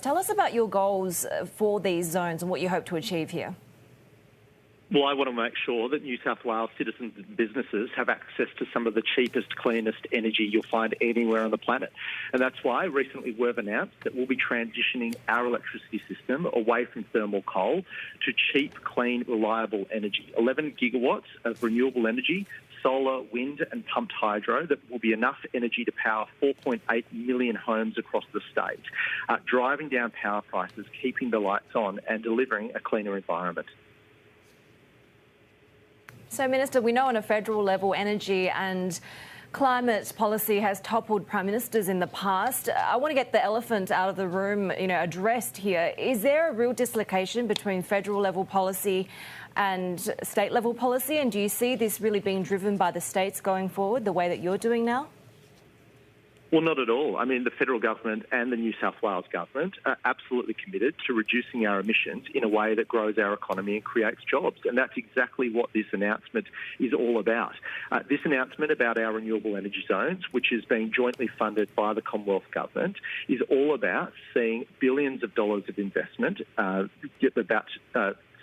Tell us about your goals for these zones and what you hope to achieve here. Well, I want to make sure that New South Wales citizens and businesses have access to some of the cheapest, cleanest energy you'll find anywhere on the planet. And that's why recently we've announced that we'll be transitioning our electricity system away from thermal coal to cheap, clean, reliable energy. 11 gigawatts of renewable energy, solar, wind and pumped hydro that will be enough energy to power 4.8 million homes across the state, driving down power prices, keeping the lights on and delivering a cleaner environment. So, Minister, we know on a federal level, energy and climate policy has toppled prime ministers in the past. I want to get the elephant out of the room, addressed here. Is there a real dislocation between federal level policy and state level policy? And do you see this really being driven by the states going forward, the way that you're doing now? Well, not at all. I mean, the federal government and the New South Wales government are absolutely committed to reducing our emissions in a way that grows our economy and creates jobs. And that's exactly what this announcement is all about. This announcement about our renewable energy zones, which is being jointly funded by the Commonwealth government, is all about seeing billions of dollars of investment, about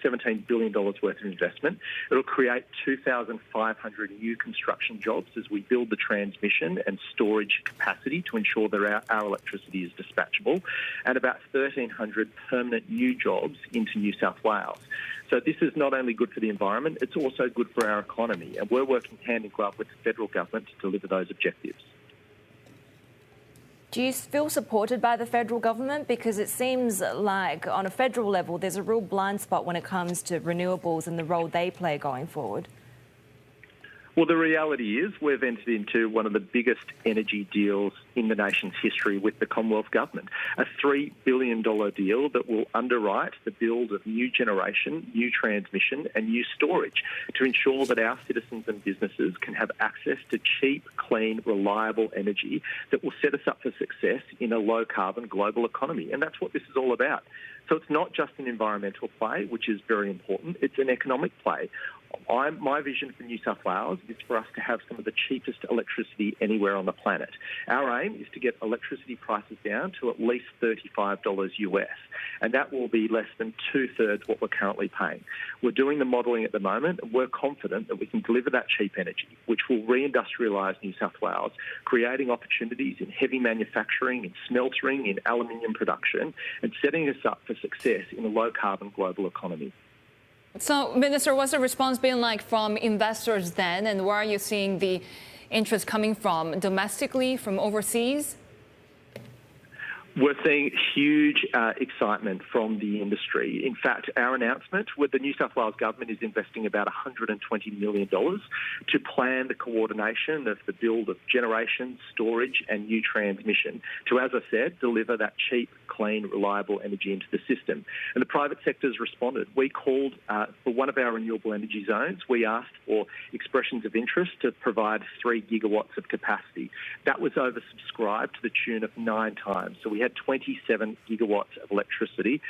$17 billion worth of investment. It'll create 2,500 new construction jobs as we build the transmission and storage capacity to ensure that our electricity is dispatchable, and about 1,300 permanent new jobs into New South Wales. So this is not only good for the environment, it's also good for our economy, and we're working hand in glove with the federal government to deliver those objectives. Do you feel supported by the federal government? Because it seems like on a federal level, there's a real blind spot when it comes to renewables and the role they play going forward. Well, the reality is we've entered into one of the biggest energy deals in the nation's history with the Commonwealth Government, a $3 billion deal that will underwrite the build of new generation, new transmission and new storage to ensure that our citizens and businesses can have access to cheap, clean, reliable energy that will set us up for success in a low-carbon global economy. And that's what this is all about. So it's not just an environmental play, which is very important, it's an economic play. My vision for New South Wales is for us to have some of the cheapest electricity anywhere on the planet. Our aim is to get electricity prices down to at least $35 US, and that will be less than two-thirds what we're currently paying. We're doing the modelling at the moment, and we're confident that we can deliver that cheap energy, which will reindustrialise New South Wales, creating opportunities in heavy manufacturing, in smeltering, in aluminium production, and setting us up for success in a low-carbon global economy. So, Minister, what's the response been like from investors then, and where are you seeing the interest coming from, domestically, from overseas? We're seeing huge excitement from the industry. In fact, our announcement with the New South Wales government is investing about $120 million to plan the coordination of the build of generation, storage and new transmission to, as I said, deliver that cheap, clean, reliable energy into the system. And the private sector's responded. We called for one of our renewable energy zones. We asked for expressions of interest to provide 3 gigawatts of capacity. That was oversubscribed to the tune of 9 times. So we had 27 gigawatts of electricity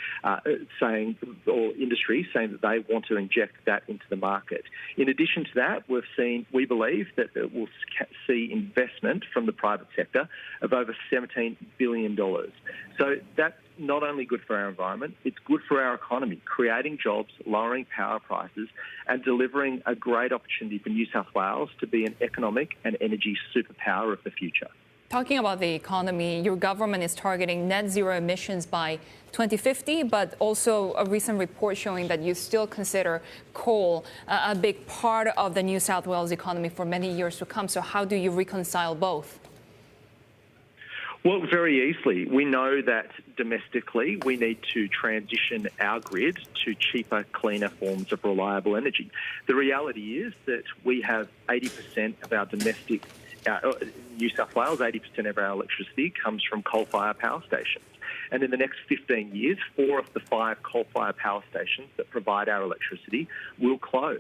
industry saying that they want to inject that into the market. In addition to that, we believe that we'll see investment from the private sector of over $17 billion. So that's not only good for our environment, it's good for our economy, creating jobs, lowering power prices and delivering a great opportunity for New South Wales to be an economic and energy superpower of the future. Talking about the economy, your government is targeting net zero emissions by 2050, but also a recent report showing that you still consider coal a big part of the New South Wales economy for many years to come. So how do you reconcile both? Well, very easily. We know that domestically we need to transition our grid to cheaper, cleaner forms of reliable energy. The reality is that we have 80% of our domestic New South Wales, 80% of our electricity comes from coal-fired power stations. And in the next 15 years, 4 of the 5 coal-fired power stations that provide our electricity will close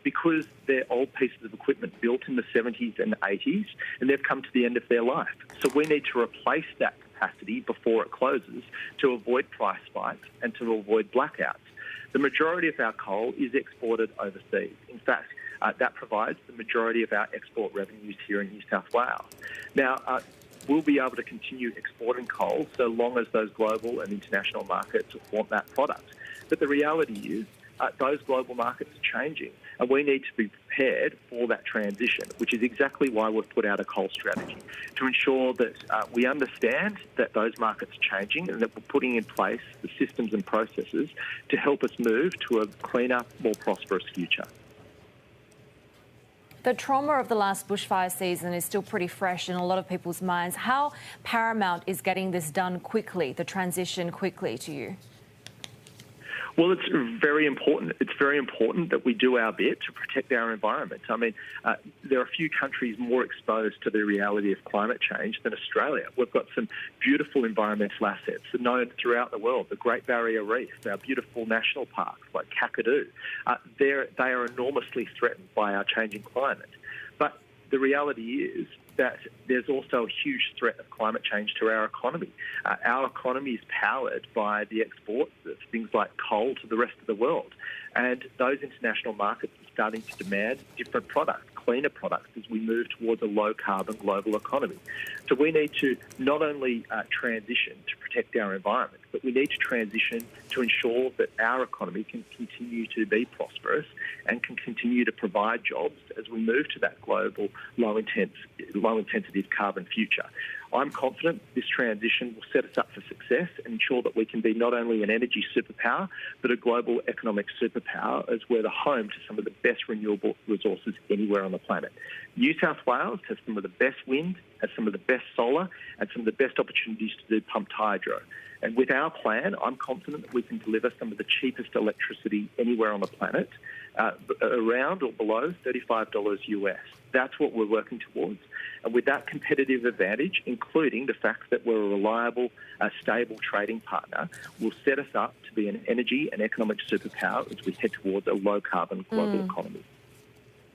because they're old pieces of equipment built in the 70s and 80s, and they've come to the end of their life. So we need to replace that capacity before it closes to avoid price spikes and to avoid blackouts. The majority of our coal is exported overseas. In fact, that provides the majority of our export revenues here in New South Wales. Now, we'll be able to continue exporting coal so long as those global and international markets want that product. But the reality is those global markets are changing, and we need to be prepared for that transition, which is exactly why we've put out a coal strategy, to ensure that we understand that those markets are changing and that we're putting in place the systems and processes to help us move to a cleaner, more prosperous future. The trauma of the last bushfire season is still pretty fresh in a lot of people's minds. How paramount is getting this done quickly, the transition quickly, to you? Well, it's very important. It's very important that we do our bit to protect our environment. I mean, there are a few countries more exposed to the reality of climate change than Australia. We've got some beautiful environmental assets known throughout the world, the Great Barrier Reef, our beautiful national parks like Kakadu. They are enormously threatened by our changing climate. But the reality is that there's also a huge threat of climate change to our economy. Our economy is powered by the exports of things like coal to the rest of the world. And those international markets are starting to demand different products, cleaner products, as we move towards a low-carbon global economy. So we need to not only transition to protect our environment, but we need to transition to ensure that our economy can continue to be prosperous and can continue to provide jobs as we move to that global low-intensity carbon future. I'm confident this transition will set us up for success and ensure that we can be not only an energy superpower, but a global economic superpower, as we're the home to some of the best renewable resources anywhere on the planet. New South Wales has some of the best wind, has some of the best solar, and some of the best opportunities to do pumped hydro. And with our plan, I'm confident that we can deliver some of the cheapest electricity anywhere on the planet, around or below $35 US. That's what we're working towards. And with that competitive advantage, including the fact that we're a reliable, stable trading partner, will set us up to be an energy and economic superpower as we head towards a low-carbon global economy.